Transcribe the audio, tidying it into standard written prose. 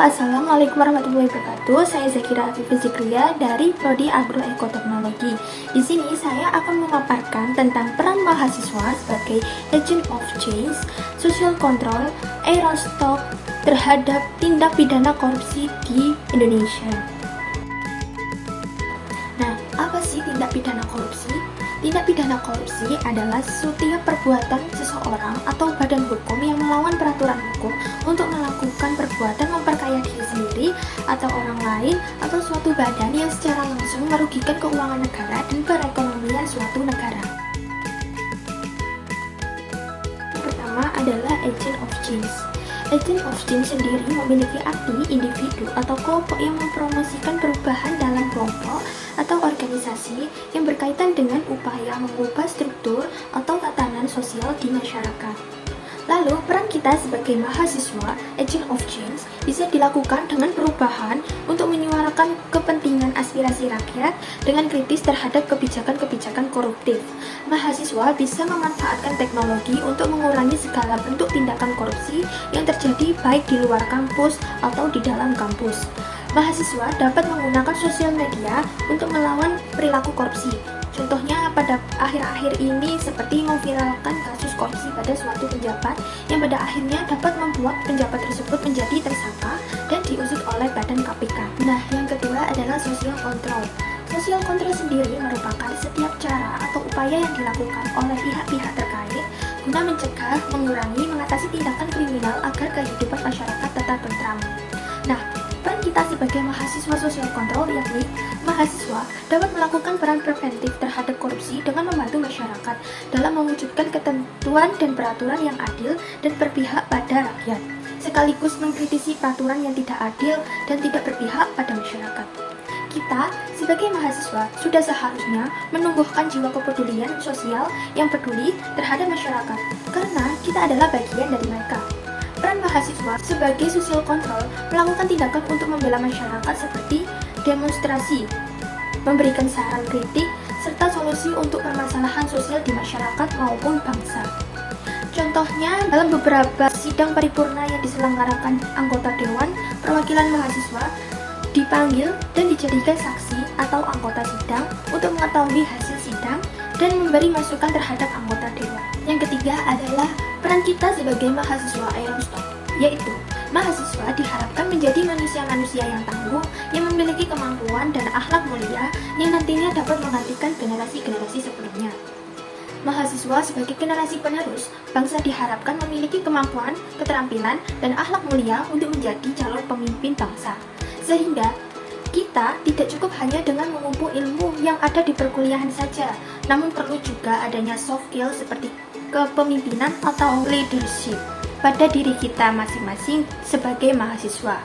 Assalamualaikum warahmatullahi wabarakatuh. Saya Zakira Afifah Zikria dari Prodi Agroekoteknologi. Di sini saya akan memaparkan tentang peran mahasiswa sebagai agent of change, social control, aerostop terhadap tindak pidana korupsi di Indonesia. Nah, apa sih tindak pidana korupsi? Tindak pidana korupsi adalah setiap perbuatan seseorang atau badan hukum yang melawan peraturan hukum untuk melakukan perbuatan memperkaya diri sendiri atau orang lain atau suatu badan yang secara langsung merugikan keuangan negara dan perekonomian suatu negara. Yang pertama adalah agent of change. Agent of change sendiri memiliki arti individu atau kelompok yang mempromosikan perubahan dalam kelompok atau organisasi yang berkaitan dengan upaya mengubah struktur atau tatanan sosial di masyarakat. Lalu, peran kita sebagai mahasiswa, agent of change, bisa dilakukan dengan perubahan untuk menyuarakan kepentingan aspirasi rakyat dengan kritis terhadap kebijakan-kebijakan koruptif. Mahasiswa bisa memanfaatkan teknologi untuk mengurangi segala bentuk tindakan korupsi yang terjadi baik di luar kampus atau di dalam kampus. Mahasiswa dapat menggunakan sosial media untuk melawan perilaku korupsi. Contohnya pada akhir-akhir ini seperti memviralkan kasus korupsi pada suatu pejabat yang pada akhirnya dapat membuat pejabat tersebut menjadi tersangka dan diusut oleh badan KPK. Nah, yang kedua adalah social control. Social control sendiri merupakan setiap cara atau upaya yang dilakukan oleh pihak-pihak terkait guna mencegah, mengurangi, mengatasi tindakan kriminal agar kehidupan masyarakat tetap tentram. Nah, peran kita sebagai mahasiswa social control yakni mahasiswa dapat melakukan peran preventif terhadap korupsi dengan membantu masyarakat dalam mewujudkan ketentuan dan peraturan yang adil dan berpihak pada rakyat, sekaligus mengkritisi peraturan yang tidak adil dan tidak berpihak pada masyarakat. Kita sebagai mahasiswa sudah seharusnya menumbuhkan jiwa kepedulian sosial yang peduli terhadap masyarakat karena kita adalah bagian dari mereka. Peran mahasiswa sebagai social control melakukan tindakan untuk membela masyarakat seperti demonstrasi, memberikan saran kritik, serta solusi untuk permasalahan sosial di masyarakat maupun bangsa. Contohnya, dalam beberapa sidang paripurna yang diselenggarakan anggota Dewan Perwakilan Mahasiswa dipanggil dan dijadikan saksi atau anggota sidang untuk mengetahui hasil sidang dan memberi masukan terhadap anggota Dewan. Yang ketiga adalah peran kita sebagai mahasiswa aerostop, yaitu mahasiswa diharapkan menjadi manusia-manusia yang tangguh, yang memiliki kemampuan dan akhlak mulia yang nantinya dapat menggantikan generasi-generasi sebelumnya. Mahasiswa sebagai generasi penerus, bangsa diharapkan memiliki kemampuan, keterampilan, dan akhlak mulia untuk menjadi calon pemimpin bangsa. Sehingga kita tidak cukup hanya dengan mengumpul ilmu yang ada di perkuliahan saja, namun perlu juga adanya soft skill seperti kepemimpinan atau leadership pada diri kita masing-masing sebagai mahasiswa.